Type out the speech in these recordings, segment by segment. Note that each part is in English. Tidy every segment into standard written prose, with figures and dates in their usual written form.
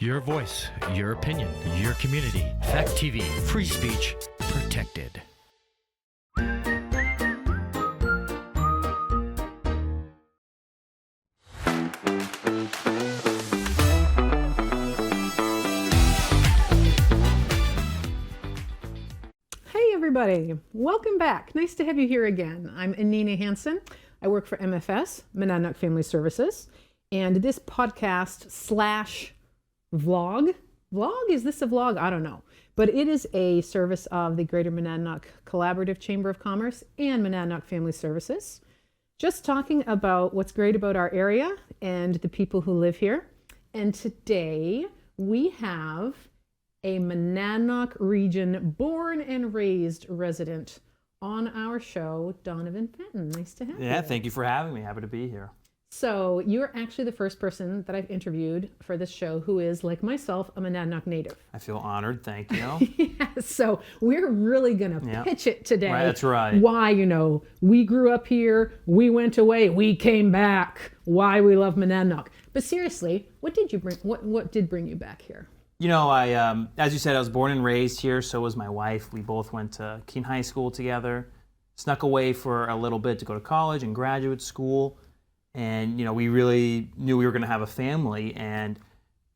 Your voice, your opinion, your community. Fact TV, free speech, protected. Hey everybody, welcome back. Nice to have you here again. I'm Anina Hansen. I work for MFS, Monadnock Family Services, and this podcast / vlog. Is this a vlog? I don't know. But it is a service of the Greater Monadnock Collaborative Chamber of Commerce and Monadnock Family Services. Just talking about what's great about our area and the people who live here. And today we have a Monadnock region born and raised resident on our show, Donovan Fenton. Nice to have you. Yeah, thank you for having me. Happy to be here. So you're actually the first person that I've interviewed for this show who is, like myself, a Monadnock native. I feel honored. Thank you. Yes, so we're really going to pitch it today. Right, that's right. Why, we grew up here, we went away, we came back, why we love Monadnock. But seriously, what did bring you back here? I, as you said, I was born and raised here. So was my wife. We both went to Keene High School together, snuck away for a little bit to go to college and graduate school. And, we really knew we were going to have a family. And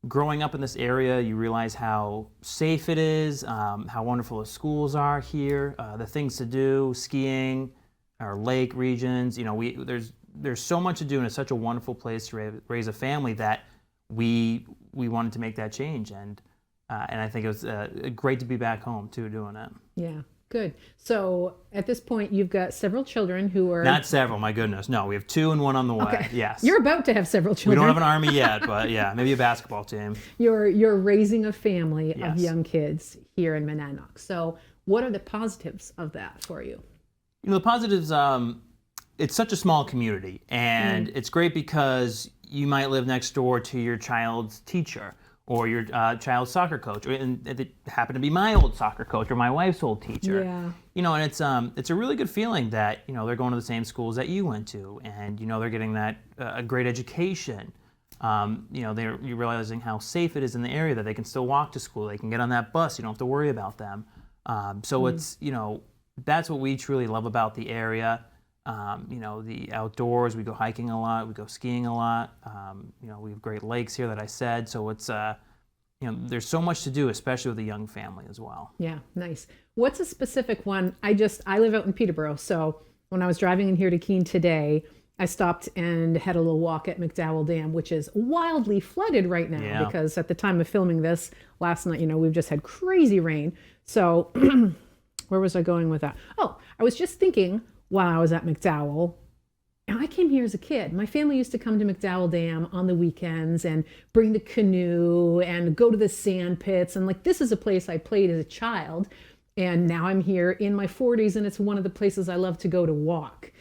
growing up in this area, you realize how safe it is, how wonderful the schools are here, the things to do, skiing, our lake regions. There's so much to do, and it's such a wonderful place to raise a family that we wanted to make that change. And I think it was great to be back home, too, doing it. Yeah. Good. So at this point, you've got several children who are... Not several, my goodness. No, we have 2 and 1 on the way. Okay. Yes. You're about to have several children. We don't have an army yet, but yeah, maybe a basketball team. You're raising a family of young kids here in Monadnock. So what are the positives of that for you? The positives, it's such a small community, and it's great because you might live next door to your child's teacher or your child's soccer coach, and it happened to be my old soccer coach or my wife's old teacher. Yeah. And it's a really good feeling that they're going to the same schools that you went to, and they're getting that a great education. You're realizing how safe it is in the area that they can still walk to school. They can get on that bus. You don't have to worry about them. So it's that's what we truly love about the area. The outdoors, we go hiking a lot, we go skiing a lot. We have great lakes here that I said. So it's, there's so much to do, especially with a young family as well. Yeah, nice. What's a specific one? I live out in Peterborough. So when I was driving in here to Keene today, I stopped and had a little walk at McDowell Dam, which is wildly flooded right now because at the time of filming this last night, we've just had crazy rain. So where was I going with that? Oh, I was just thinking, while I was at McDowell, and I came here as a kid. My family used to come to McDowell Dam on the weekends and bring the canoe and go to the sand pits. And this is a place I played as a child. And now I'm here in my 40s, and it's one of the places I love to go to walk.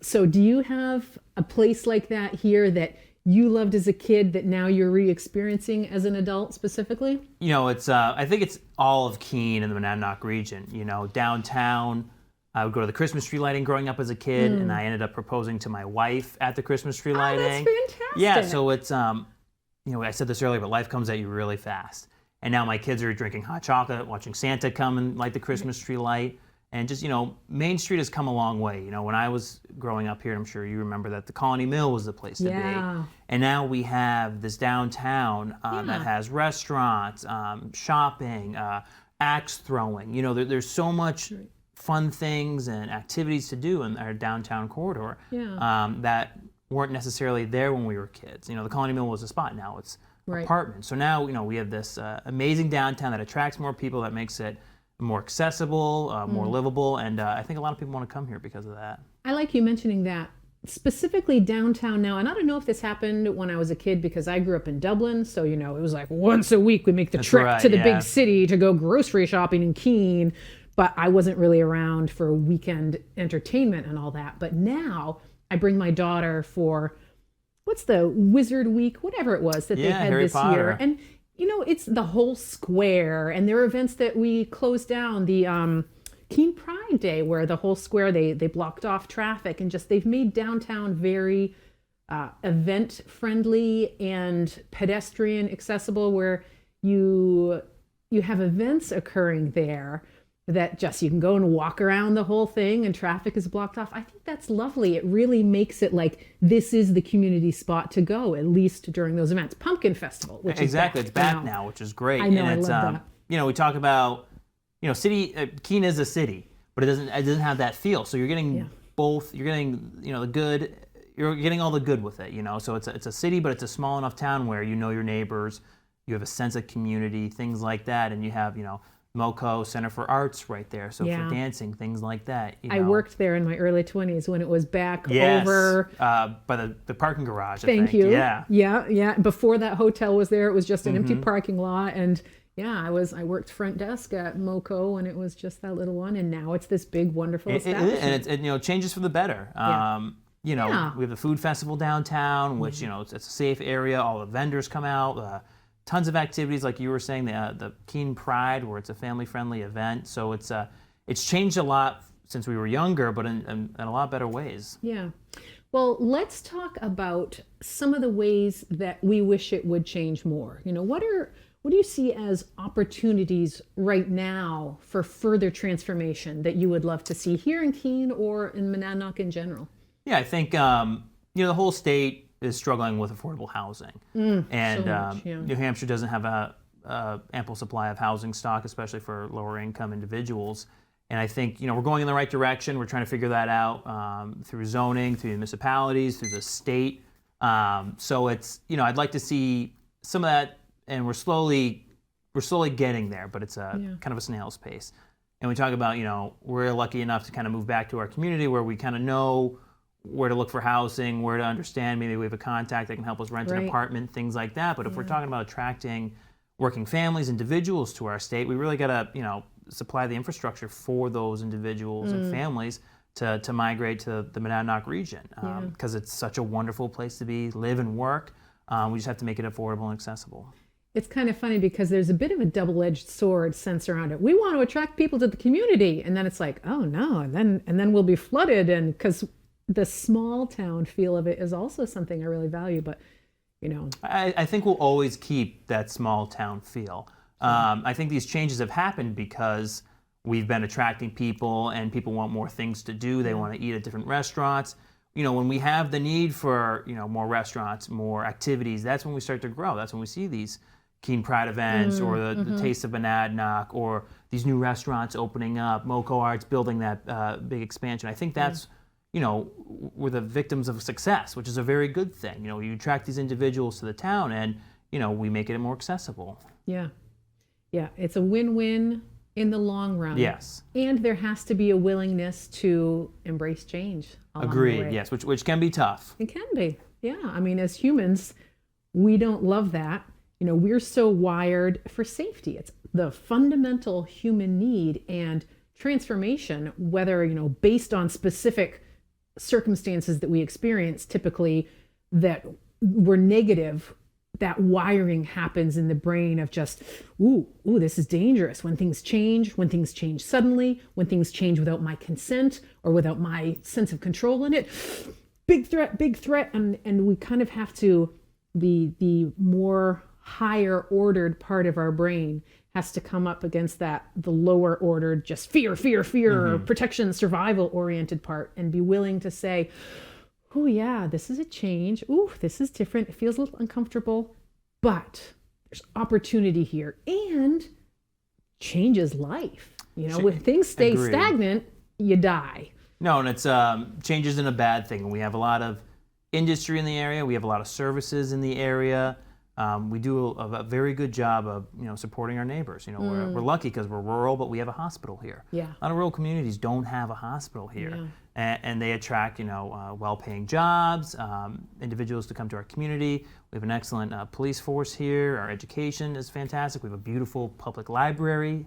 So do you have a place like that here that you loved as a kid that now you're re-experiencing as an adult specifically? It's I think it's all of Keene and the Monadnock region. Downtown, I would go to the Christmas tree lighting growing up as a kid, and I ended up proposing to my wife at the Christmas tree lighting. Oh, that's fantastic. Yeah, so it's, I said this earlier, but life comes at you really fast. And now my kids are drinking hot chocolate, watching Santa come and light the Christmas tree light. And just, Main Street has come a long way. When I was growing up here, I'm sure you remember that the Colony Mill was the place to be. And now we have this downtown that has restaurants, shopping, axe throwing. There's so much fun things and activities to do in our downtown corridor that weren't necessarily there when we were kids. The Colony Mill was a spot. Now it's apartments. So now we have this amazing downtown that attracts more people, that makes it more accessible, more livable, and I think a lot of people want to come here because of that. I like you mentioning that. Specifically downtown now, and I don't know if this happened when I was a kid because I grew up in Dublin, so it was like once a week we make the trip to the big city to go grocery shopping in Keene. But I wasn't really around for weekend entertainment and all that. But now I bring my daughter for, what's the Wizard Week, whatever it was that they had Harry this Potter. year. And, it's the whole square. And there are events that we closed down. The Keene Pride Day, where the whole square, they blocked off traffic. And they've made downtown very event friendly and pedestrian accessible, where you have events occurring there that just you can go and walk around the whole thing and traffic is blocked off. I think that's lovely. It really makes it like this is the community spot to go, at least during those events. Pumpkin Festival, which exactly, is it's back now, which is great. I know, and it's, I love that. We talk about, Keene is a city, but it doesn't have that feel. So you're getting both. You're getting the good. You're getting all the good with it. So it's a city, but it's a small enough town where you know your neighbors. You have a sense of community, things like that, and you have MoCo Center for Arts right there. So for dancing, things like that. I worked there in my early 20s when it was back yes, over by the parking garage. Thank you. Yeah. Before that hotel was there, it was just an empty parking lot, and I worked front desk at MoCo when it was just that little one, and now it's this big, wonderful establishment. And it changes for the better. We have the food festival downtown, which it's a safe area. All the vendors come out. Tons of activities, like you were saying, the Keene Pride, where it's a family-friendly event. So it's changed a lot since we were younger, but in a lot better ways. Yeah. Well, let's talk about some of the ways that we wish it would change more. What do you see as opportunities right now for further transformation that you would love to see here in Keene or in Monadnock in general? Yeah, I think the whole state is struggling with affordable housing, and so much, New Hampshire doesn't have a ample supply of housing stock, especially for lower income individuals. And I think we're going in the right direction. We're trying to figure that out through zoning, through municipalities, through the state. So it's I'd like to see some of that, and we're slowly getting there, but it's kind of a snail's pace. And we talk about we're lucky enough to kind of move back to our community where we kind of know where to look for housing, where to understand. Maybe we have a contact that can help us rent an apartment, things like that. But if we're talking about attracting working families, individuals to our state, we really got to, supply the infrastructure for those individuals and families to migrate to the Monadnock region, because it's such a wonderful place to be, live and work. We just have to make it affordable and accessible. It's kind of funny because there's a bit of a double-edged sword sense around it. We want to attract people to the community, and then it's like, oh no, and then we'll be flooded, and because the small town feel of it is also something I really value, but I think we'll always keep that small town feel. I think these changes have happened because we've been attracting people, and people want more things to do. They want to eat at different restaurants. When we have the need for more restaurants, more activities, that's when we start to grow. That's when we see these Keene Pride events, or the Taste of Monadnock, or these new restaurants opening up, MoCo Arts building that big expansion. I think that's we're the victims of success, which is a very good thing. You attract these individuals to the town, and we make it more accessible. Yeah, it's a win-win in the long run. Yes, and there has to be a willingness to embrace change. Agreed. Yes, which can be tough. It can be. Yeah, I mean, as humans, we don't love that. We're so wired for safety. It's the fundamental human need, and transformation, whether based on specific circumstances that we experience, typically that were negative, that wiring happens in the brain of just, ooh, this is dangerous. When things change suddenly, when things change without my consent or without my sense of control in it, big threat. And we kind of have to, the more higher ordered part of our brain has to come up against the lower ordered, just fear, protection, survival oriented part, and be willing to say, oh yeah, this is a change. Ooh, this is different. It feels a little uncomfortable, but there's opportunity here, and change is life. When things stay stagnant, you die. No, and it's change isn't a bad thing. We have a lot of industry in the area. We have a lot of services in the area. We do a very good job of supporting our neighbors. We're lucky because we're rural, but we have a hospital here. Yeah. A lot of rural communities don't have a hospital here, and they attract well-paying jobs, individuals to come to our community. We have an excellent police force here. Our education is fantastic. We have a beautiful public library.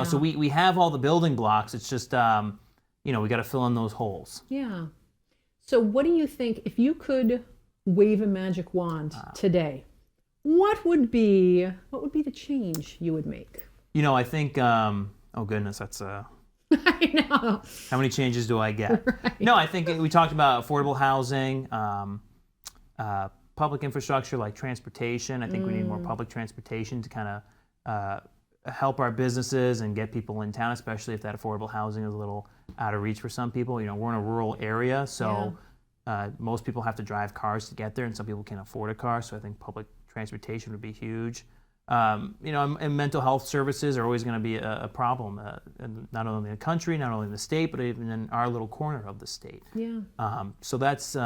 So we have all the building blocks. It's just we got to fill in those holes. Yeah. So what do you think, if you could wave a magic wand today? What would be the change you would make? I think, oh goodness, that's I know. How many changes do I get? Right. No, I think we talked about affordable housing, public infrastructure like transportation. I think we need more public transportation to kind of help our businesses and get people in town, especially if that affordable housing is a little out of reach for some people. You know, we're in a rural area, so most people have to drive cars to get there, and some people can't afford a car, so I think public transportation would be huge. You know, and mental health services are always going to be a problem, not only in the country, not only in the state, but even in our little corner of the state. Yeah. So that's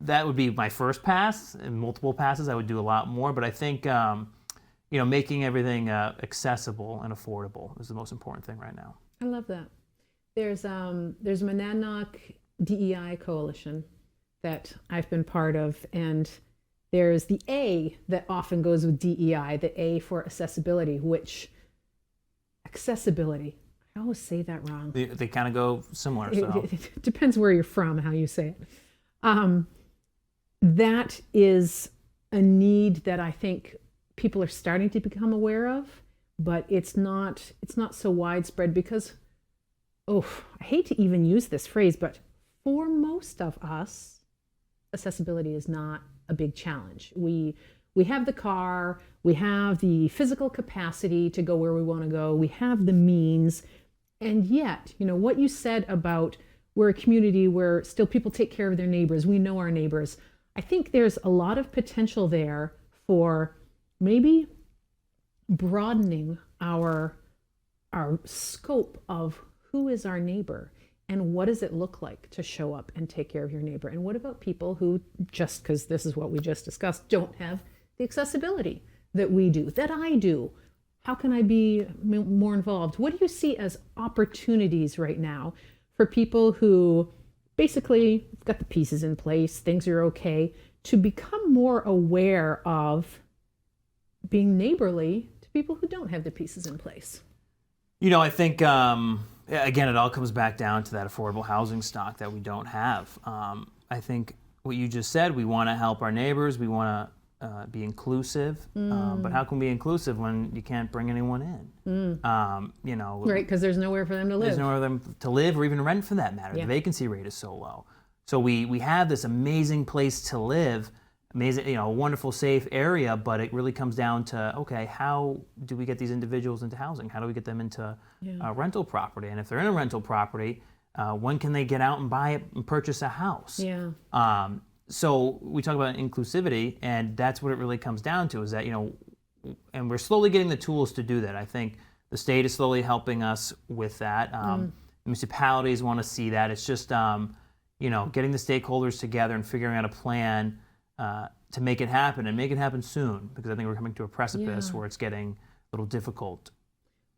that would be my first pass. In multiple passes, I would do a lot more. But I think you know, making everything accessible and affordable is the most important thing right now. I love that. There's Monadnock DEI coalition that I've been part of, and there's the A that often goes with DEI, the A for accessibility, which accessibility, I always say that wrong. They kind of go similar. So. It depends where you're from, how you say it. That is a need that I think people are starting to become aware of, but it's not so widespread because, I hate to even use this phrase, but for most of us, accessibility is not a big challenge. We have the car, we have the physical capacity to go where we want to go, we have the means, and yet, you know, what you said about we're a community where still people take care of their neighbors, we know our neighbors. I think there's a lot of potential there for maybe broadening our scope of who is our neighbor and what does it look like to show up and take care of your neighbor. And what about people who, just because this is what we just discussed, don't have the accessibility that we do, that I do? How can I be more involved? What do you see as opportunities right now for people who basically got the pieces in place, things are okay, to become more aware of being neighborly to people who don't have the pieces in place? You know, I think, again, it all comes back down to that affordable housing stock that we don't have. I think what you just said, we want to help our neighbors, we want to be inclusive, but how can we be inclusive when you can't bring anyone in? You know, right, because there's nowhere for them to live. There's nowhere for them to live or even rent for that matter. Yeah. The vacancy rate is so low. So we have this amazing place to live, amazing, you know, a wonderful, safe area, but it really comes down to, okay, how do we get these individuals into housing? How do we get them into rental property? And if they're in a rental property, when can they get out and buy it and purchase a house? Yeah. So we talk about inclusivity, and that's what it really comes down to, is that, you know, and we're slowly getting the tools to do that. I think the state is slowly helping us with that. Municipalities want to see that. It's just, you know, getting the stakeholders together and figuring out a plan to make it happen, and make it happen soon, because I think we're coming to a precipice where it's getting a little difficult.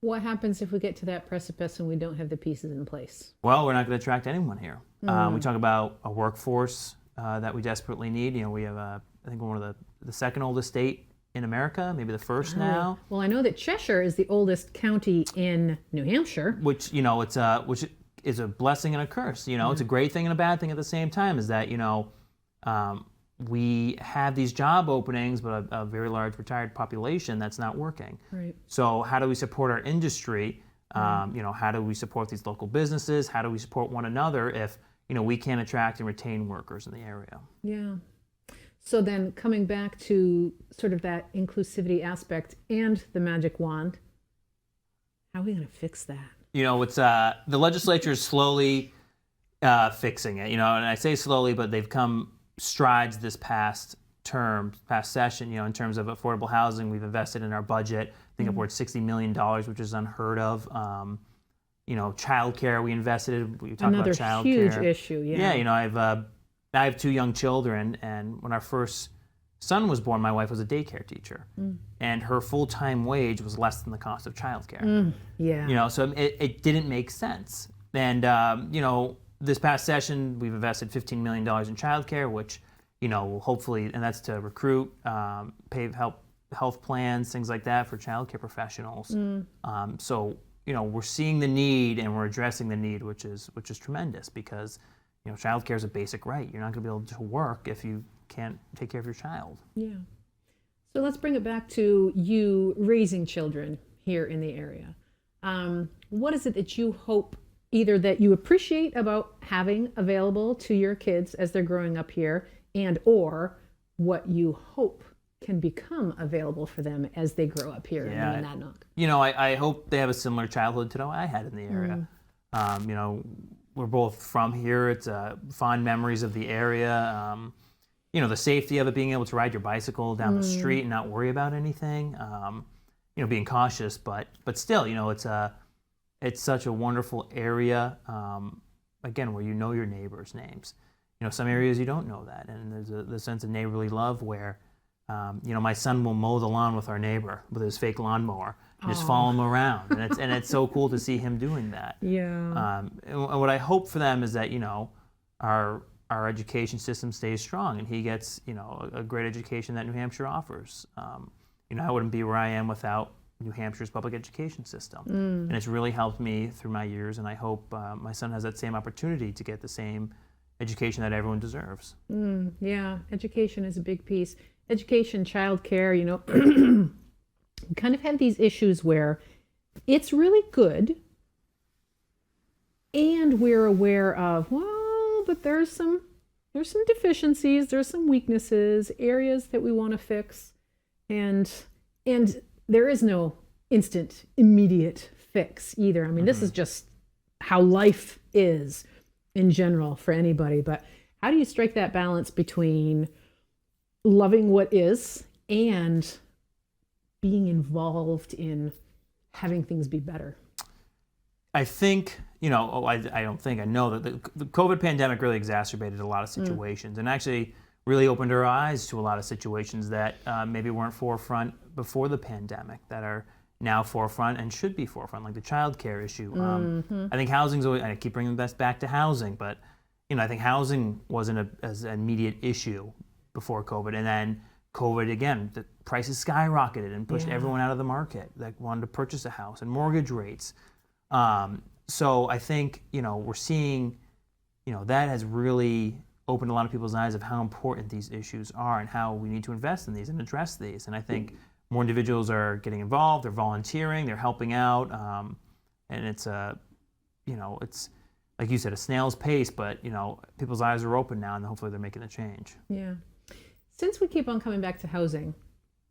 What happens if we get to that precipice and we don't have the pieces in place? Well, we're not going to attract anyone here. We talk about a workforce that we desperately need. You know, we have, I think, we're one of the second oldest state in America, maybe the first now. Well, I know that Cheshire is the oldest county in New Hampshire. Which, you know, which is a blessing and a curse. You know, it's a great thing and a bad thing at the same time, is that, you know, we have these job openings, but a very large retired population that's not working. Right. So how do we support our industry? You know, how do we support these local businesses? How do we support one another if, you know, we can't attract and retain workers in the area? Yeah. So then coming back to sort of that inclusivity aspect and the magic wand, how are we going to fix that? You know, it's the legislature is slowly fixing it. You know, and I say slowly, but they've come strides this past session. You know, in terms of affordable housing, we've invested in our budget, I think upwards $60 million, which is unheard of. You know, childcare we invested. We talk Another about childcare. huge issue. Yeah. Yeah. You know, I have two young children, and when our first son was born, my wife was a daycare teacher, and her full-time wage was less than the cost of childcare. Yeah. You know, so it didn't make sense. And you know, this past session, we've invested $15 million in childcare, which, you know, will hopefully, and that's to recruit, pay health plans, things like that for childcare professionals. So, you know, we're seeing the need and we're addressing the need, which is tremendous, because, you know, childcare is a basic right. You're not going to be able to work if you can't take care of your child. Yeah. So let's bring it back to you raising children here in the area. What is it that you hope either that you appreciate about having available to your kids as they're growing up here, and or what you hope can become available for them as they grow up here in Monadnock. I hope they have a similar childhood to what I had in the area. We're both from here. It's fond memories of the area. The safety of it, being able to ride your bicycle down the street and not worry about anything. Being cautious, but still, it's such a wonderful area. Again, where you know your neighbors' names. Some areas you don't know that, and there's the sense of neighborly love where, my son will mow the lawn with our neighbor with his fake lawnmower. Just follow him around, and it's so cool to see him doing that. Yeah. And what I hope for them is that our education system stays strong, and he gets a great education that New Hampshire offers. I wouldn't be where I am without New Hampshire's public education system, and it's really helped me through my years. And I hope my son has that same opportunity to get the same education that everyone deserves. Yeah, education is a big piece. Education, childcare, we kind of have these issues where it's really good and we're aware of, but there's some deficiencies, there's some weaknesses, areas that we want to fix, and there is no instant, immediate fix either. I mean, this is just how life is in general for anybody, but how do you strike that balance between loving what is and being involved in having things be better? I think, I don't think, I know that the COVID pandemic really exacerbated a lot of situations and actually really opened our eyes to a lot of situations that maybe weren't forefront before the pandemic that are now forefront and should be forefront, like the child care issue. I think housing's always, I keep bringing this back to housing, but, I think housing wasn't as an immediate issue before COVID. And then COVID, again, the prices skyrocketed and pushed everyone out of the market that wanted to purchase a house, and mortgage rates. So I think, we're seeing, that has really opened a lot of people's eyes of how important these issues are and how we need to invest in these and address these. And I think more individuals are getting involved, they're volunteering, they're helping out. And it's it's, like you said, a snail's pace, but, people's eyes are open now and hopefully they're making a change. Yeah. Since we keep on coming back to housing,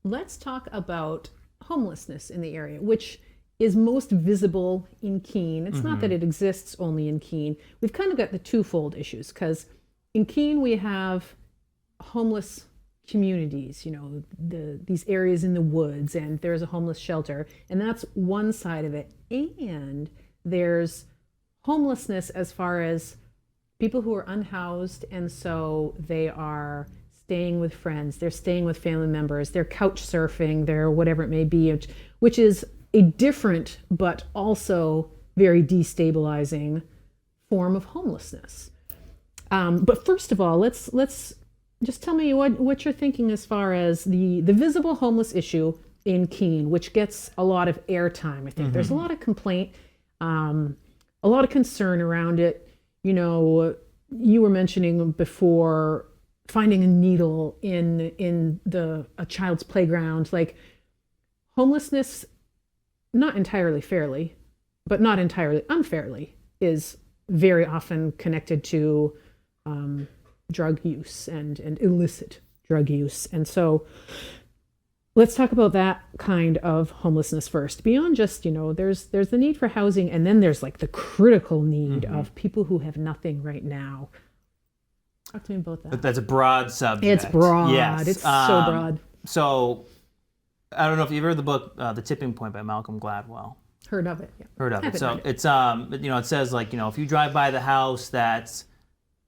let's talk about homelessness in the area, which is most visible in Keene. It's not that it exists only in Keene. We've kind of got the twofold issues, because in Keene we have homeless communities, these areas in the woods, and there's a homeless shelter, and that's one side of it. And there's homelessness as far as people who are unhoused, and so they are staying with friends, they're staying with family members, they're couch surfing, they're whatever it may be, which is a different but also very destabilizing form of homelessness. But first of all, let's just tell me what you're thinking as far as the visible homeless issue in Keene, which gets a lot of airtime. I think there's a lot of complaint, a lot of concern around it. You were mentioning before finding a needle in a child's playground, like homelessness, not entirely fairly, but not entirely unfairly, is very often connected to drug use and illicit drug use. And so let's talk about that kind of homelessness first. Beyond just, there's the need for housing, and then there's like the critical need of people who have nothing right now. Talk to me about that. But that's a broad subject. It's broad. Yes. It's so broad. So I don't know if you've heard the book, The Tipping Point by Malcolm Gladwell. Heard of it. Yeah. Heard of it. So read it's it says, like, if you drive by the house that's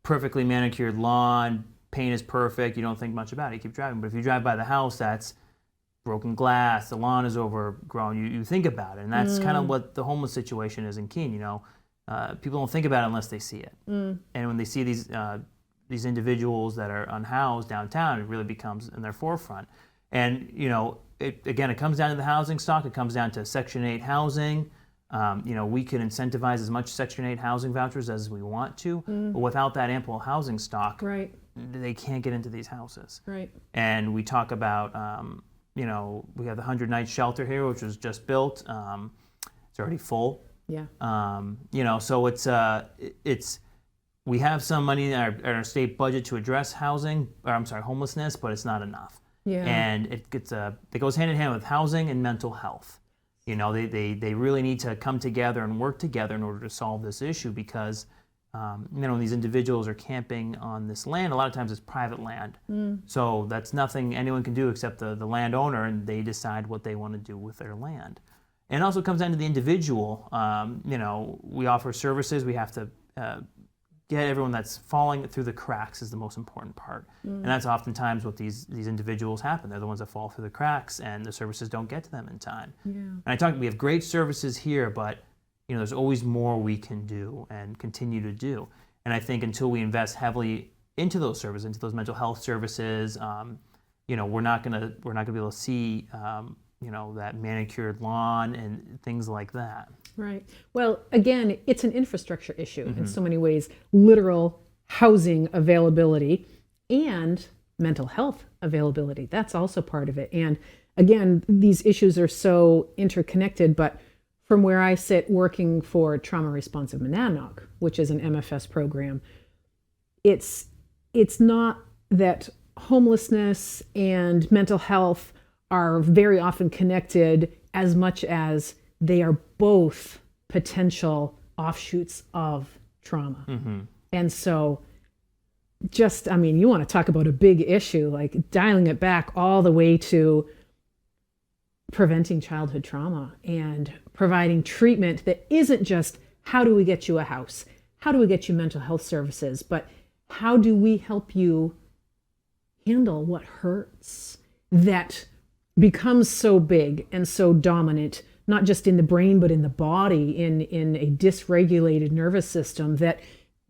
perfectly manicured lawn, paint is perfect, you don't think much about it, you keep driving. But if you drive by the house that's broken glass, the lawn is overgrown, you think about it. And that's kind of what the homeless situation is in Keene. People don't think about it unless they see it. And when they see these individuals that are unhoused downtown, it really becomes in their forefront. And, it comes down to the housing stock. It comes down to Section 8 housing. We can incentivize as much Section 8 housing vouchers as we want to, but without that ample housing stock, Right. they can't get into these houses. Right. And we talk about, we have the 100-night shelter here, which was just built. It's already full. Yeah. So it's we have some money in our state budget to address homelessness, but it's not enough. Yeah. And it goes hand in hand with housing and mental health. You know, they really need to come together and work together in order to solve this issue, because when these individuals are camping on this land, a lot of times it's private land. So that's nothing anyone can do except the landowner, and they decide what they want to do with their land. And it also comes down to the individual. We offer services. We have to get everyone that's falling through the cracks is the most important part. And that's oftentimes what these individuals happen. They're the ones that fall through the cracks, and the services don't get to them in time. And we have great services here, but there's always more we can do and continue to do. And I think until we invest heavily into those services, into those mental health services, we're not gonna be able to see that manicured lawn and things like that. Right. Well, again, it's an infrastructure issue in so many ways. Literal housing availability and mental health availability. That's also part of it. And again, these issues are so interconnected, but from where I sit working for Trauma Responsive Monadnock, which is an MFS program, it's not that homelessness and mental health are very often connected as much as they are both potential offshoots of trauma. And so you want to talk about a big issue, like dialing it back all the way to preventing childhood trauma and providing treatment that isn't just how do we get you a house, how do we get you mental health services, but how do we help you handle what hurts that becomes so big and so dominant, not just in the brain, but in the body, in a dysregulated nervous system, that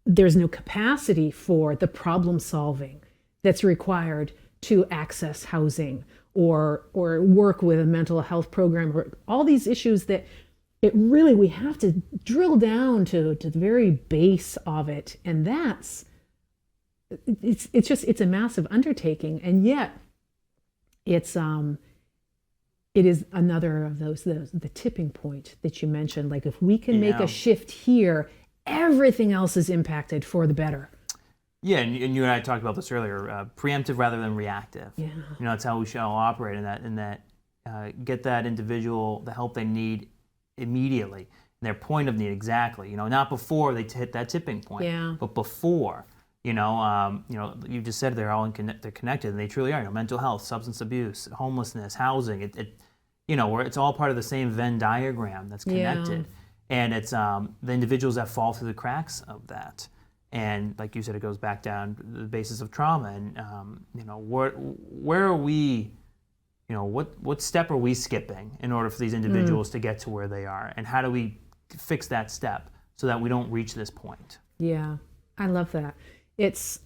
there's no capacity for the problem solving that's required to access housing or work with a mental health program, or all these issues that we have to drill down to the very base of it. And it's a massive undertaking. And yet it is another of the tipping point that you mentioned. Like, if we can make a shift here, everything else is impacted for the better. Yeah, and you and I talked about this earlier, preemptive rather than reactive. Yeah. That's how we should all operate in that get that individual the help they need immediately, their point of need exactly. Not before they hit that tipping point, but before. You just said they're they're connected, and they truly are. Mental health, substance abuse, homelessness, housing. Where it's all part of the same Venn diagram that's connected, and it's the individuals that fall through the cracks of that. And like you said, it goes back down to the basis of trauma. And where are we? What step are we skipping in order for these individuals to get to where they are? And how do we fix that step so that we don't reach this point? Yeah, I love that. It's,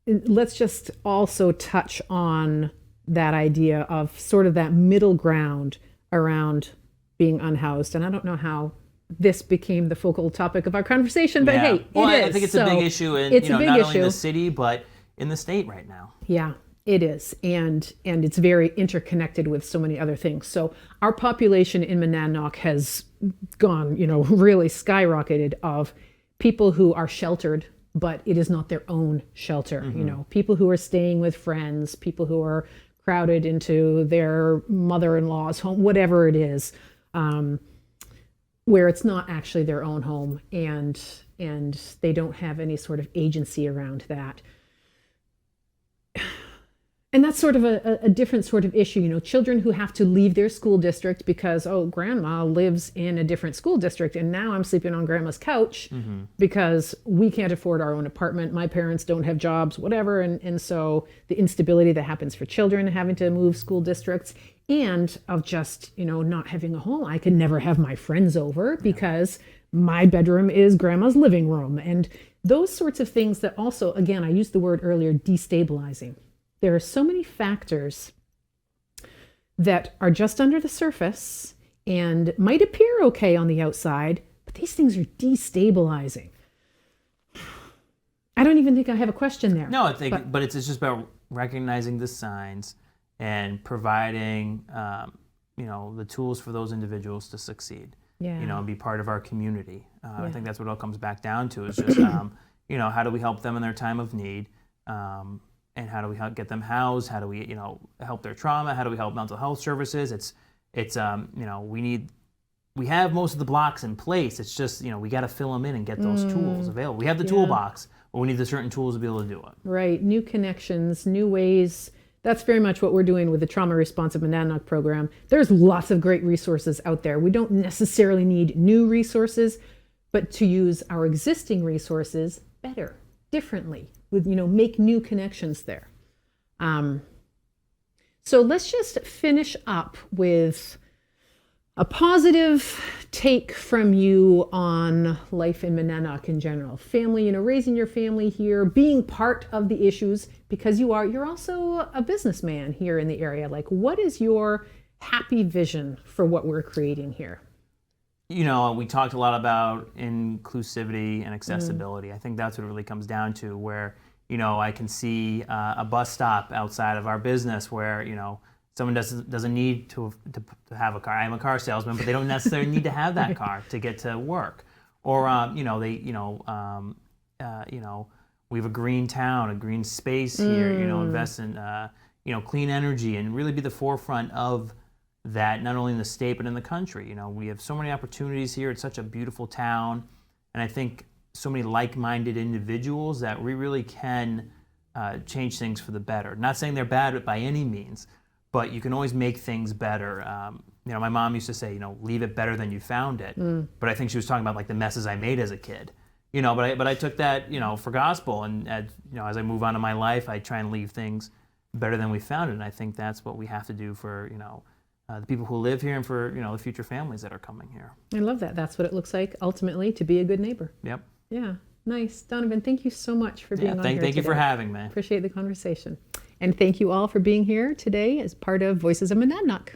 let's just also touch on that idea of sort of that middle ground around being unhoused. And I don't know how this became the focal topic of our conversation, but hey, it is. I think it's a big issue in not only in the city, but in the state right now. Yeah, it is. And it's very interconnected with so many other things. So our population in Monadnock has gone, really skyrocketed of people who are sheltered, but it is not their own shelter. People who are staying with friends, people who are crowded into their mother-in-law's home, whatever it is, where it's not actually their own home, and they don't have any sort of agency around that. And that's sort of a different sort of issue. Children who have to leave their school district because, grandma lives in a different school district, and now I'm sleeping on grandma's couch because we can't afford our own apartment. My parents don't have jobs, whatever. And so the instability that happens for children having to move school districts, and of just, not having a home. I could never have my friends over because my bedroom is grandma's living room. And those sorts of things that also, again, I used the word earlier, destabilizing. There are so many factors that are just under the surface and might appear okay on the outside, but these things are destabilizing. I don't even think I have a question there. No, but it's just about recognizing the signs and providing, the tools for those individuals to succeed. and be part of our community. I think that's what it all comes back down to is just, how do we help them in their time of need? And how do we get them housed? How do we, help their trauma? How do we help mental health services? We have most of the blocks in place. It's just, we got to fill them in and get those tools available. We have the toolbox, but we need the certain tools to be able to do it. Right. New connections, new ways. That's very much what we're doing with the Trauma Responsive Monadnock program. There's lots of great resources out there. We don't necessarily need new resources, but to use our existing resources better, differently, with, make new connections there. So let's just finish up with a positive take from you on life in Monadnock in general. Family, raising your family here, being part of the issues, because you're also a businessman here in the area. Like, what is your happy vision for what we're creating here? We talked a lot about inclusivity and accessibility. I think that's what it really comes down to, where, I can see a bus stop outside of our business where, someone doesn't need to have a car. I'm a car salesman, but they don't necessarily need to have that car to get to work. Or we have a green town, a green space here. Invest in clean energy and really be the forefront of that, not only in the state but in the country. We have so many opportunities here. It's such a beautiful town, and I think so many like-minded individuals that we really can change things for the better. Not saying they're bad by any means, but you can always make things better. My mom used to say, leave it better than you found it. But I think she was talking about like the messes I made as a kid. But I took that, for gospel, and as I move on in my life, I try and leave things better than we found it. And I think that's what we have to do for, the people who live here and for, the future families that are coming here. I love that. That's what it looks like ultimately, to be a good neighbor. Yep. Yeah. Nice. Donovan, thank you so much for being on here Thank you today. for having me. Appreciate the conversation. And thank you all for being here today as part of Voices of Monadnock.